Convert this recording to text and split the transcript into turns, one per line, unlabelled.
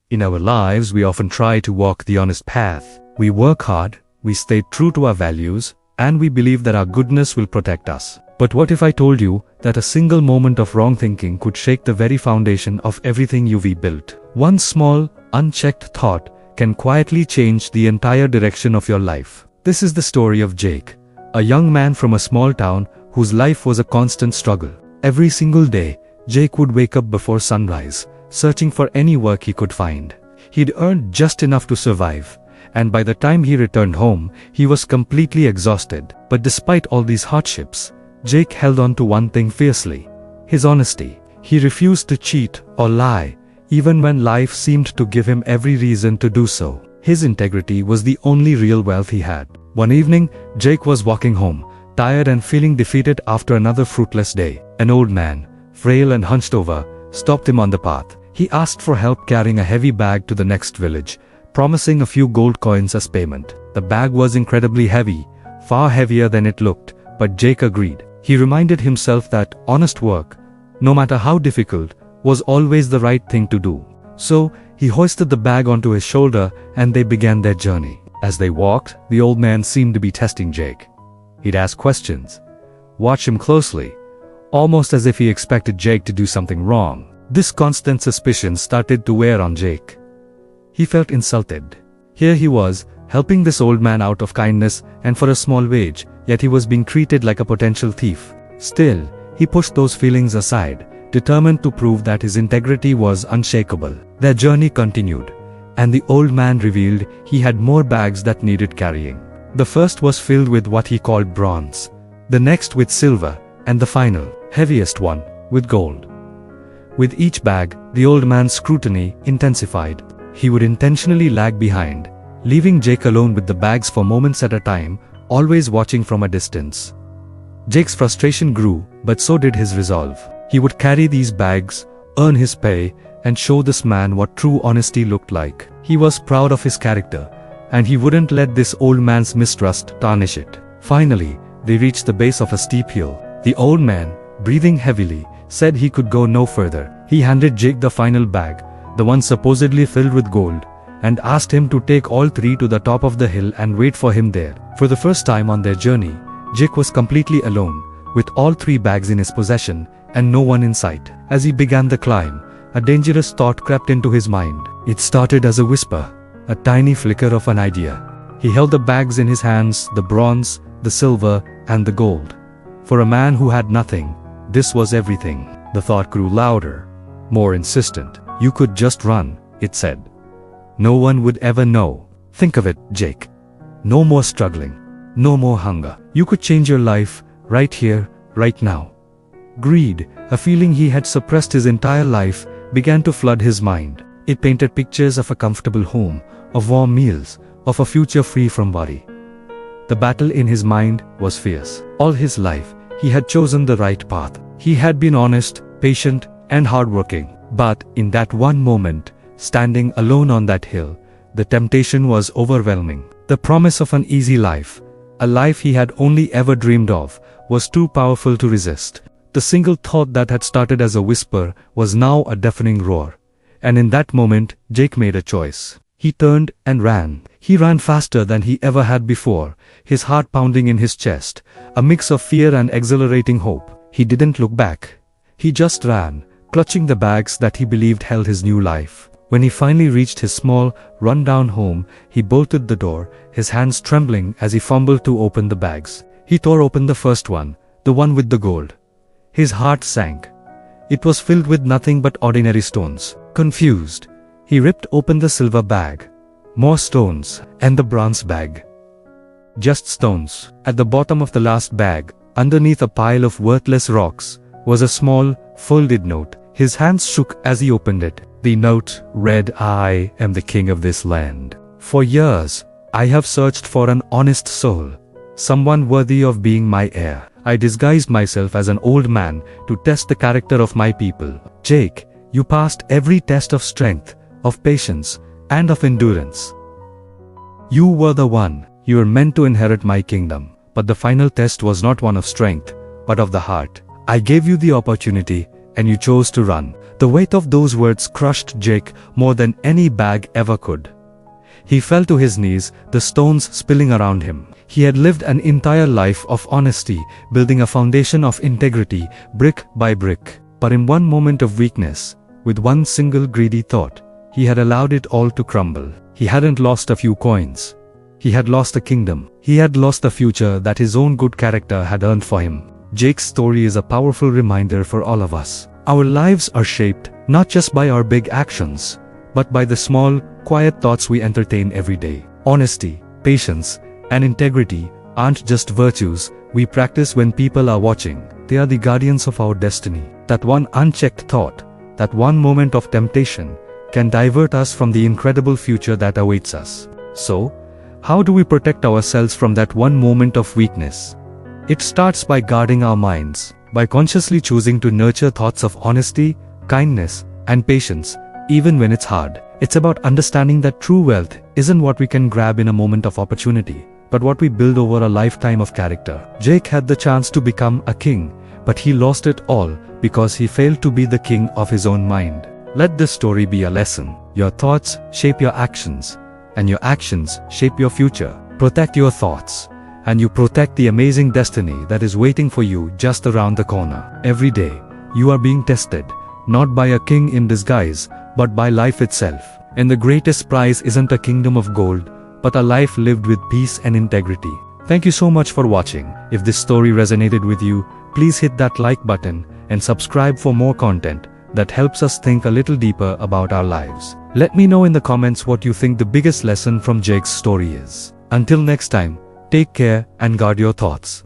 In our lives, we often try to walk the honest path. We work hard, we stay true to our values, and we believe that our goodness will protect us. But what if I told you that a single moment of wrong thinking could shake the very foundation of everything you've built? One small, unchecked thought can quietly change the entire direction of your life. This is the story of Jake, a young man from a small town whose life was a constant struggle. Every single day, Jake would wake up before sunrise, searching for any work he could find. He'd earned just enough to survive, and by the time he returned home, he was completely exhausted. But despite all these hardships, Jake held on to one thing fiercely: his honesty. He refused to cheat or lie, even when life seemed to give him every reason to do so. His integrity was the only real wealth he had. One evening, Jake was walking home, tired and feeling defeated after another fruitless day. An old man, frail and hunched over, stopped him on the path. He asked for help carrying a heavy bag to the next village, promising a few gold coins as payment. The bag was incredibly heavy, far heavier than it looked, but Jake agreed. He reminded himself that honest work, no matter how difficult, was always the right thing to do. So, he hoisted the bag onto his shoulder and they began their journey. As they walked, the old man seemed to be testing Jake. He'd ask questions, watch him closely, almost as if he expected Jake to do something wrong. This constant suspicion started to wear on Jake. He felt insulted. Here he was, helping this old man out of kindness and for a small wage, yet he was being treated like a potential thief. Still, he pushed those feelings aside, determined to prove that his integrity was unshakable. Their journey continued, and the old man revealed he had more bags that needed carrying. The first was filled with what he called bronze, the next with silver, and the final, heaviest one, with gold. With each bag, the old man's scrutiny intensified. He would intentionally lag behind, leaving Jake alone with the bags for moments at a time, always watching from a distance. Jake's frustration grew, but so did his resolve. He would carry these bags, earn his pay, and show this man what true honesty looked like. He was proud of his character, and he wouldn't let this old man's mistrust tarnish it. Finally, they reached the base of a steep hill. The old man, breathing heavily, said he could go no further. He handed Jake the final bag, the one supposedly filled with gold, and asked him to take all three to the top of the hill and wait for him there. For the first time on their journey, Jake was completely alone, with all three bags in his possession and no one in sight. As he began the climb, a dangerous thought crept into his mind. It started as a whisper, a tiny flicker of an idea. He held the bags in his hands, the bronze, the silver, and the gold. For a man who had nothing, this was everything. The thought grew louder, more insistent. You could just run, it said. No one would ever know. Think of it, Jake. No more struggling. No more hunger. You could change your life, right here, right now. Greed, a feeling he had suppressed his entire life, began to flood his mind. It painted pictures of a comfortable home, of warm meals, of a future free from worry. The battle in his mind was fierce. All his life, he had chosen the right path. He had been honest, patient, and hardworking. But in that one moment, standing alone on that hill, the temptation was overwhelming. The promise of an easy life, a life he had only ever dreamed of, was too powerful to resist. The single thought that had started as a whisper was now a deafening roar. And in that moment, Jake made a choice. He turned and ran. He ran faster than he ever had before, his heart pounding in his chest, a mix of fear and exhilarating hope. He didn't look back. He just ran, clutching the bags that he believed held his new life. When he finally reached his small, run-down home, he bolted the door, his hands trembling as he fumbled to open the bags. He tore open the first one, the one with the gold. His heart sank. It was filled with nothing but ordinary stones. Confused, he ripped open the silver bag. More stones, and the bronze bag. Just stones. At the bottom of the last bag, underneath a pile of worthless rocks, was a small, folded note. His hands shook as he opened it. The note read, "I am the king of this land. For years, I have searched for an honest soul, someone worthy of being my heir. I disguised myself as an old man to test the character of my people. Jake, you passed every test of strength, of patience, and of endurance. You were the one. You were meant to inherit my kingdom. But the final test was not one of strength, but of the heart. I gave you the opportunity, and you chose to run. The weight of those words crushed Jake more than any bag ever could. He fell to his knees, the stones spilling around him. He had lived an entire life of honesty, building a foundation of integrity, brick by brick. But in one moment of weakness, with one single greedy thought, he had allowed it all to crumble. He hadn't lost a few coins. He had lost a kingdom. He had lost the future that his own good character had earned for him. Jake's story is a powerful reminder for all of us. Our lives are shaped not just by our big actions, but by the small, quiet thoughts we entertain every day. Honesty, patience, and integrity aren't just virtues we practice when people are watching. They are the guardians of our destiny. That one unchecked thought, that one moment of temptation, can divert us from the incredible future that awaits us. So, how do we protect ourselves from that one moment of weakness? It starts by guarding our minds, by consciously choosing to nurture thoughts of honesty, kindness, and patience, even when it's hard. It's about understanding that true wealth isn't what we can grab in a moment of opportunity, but what we build over a lifetime of character. Jake had the chance to become a king, but he lost it all because he failed to be the king of his own mind. Let this story be a lesson. Your thoughts shape your actions, and your actions shape your future. Protect your thoughts, and you protect the amazing destiny that is waiting for you just around the corner. Every day, you are being tested, not by a king in disguise, but by life itself. And the greatest prize isn't a kingdom of gold, but a life lived with peace and integrity. Thank you so much for watching. If this story resonated with you, please hit that like button and subscribe for more content that helps us think a little deeper about our lives. Let me know in the comments what you think the biggest lesson from Jake's story is. Until next time, take care and guard your thoughts.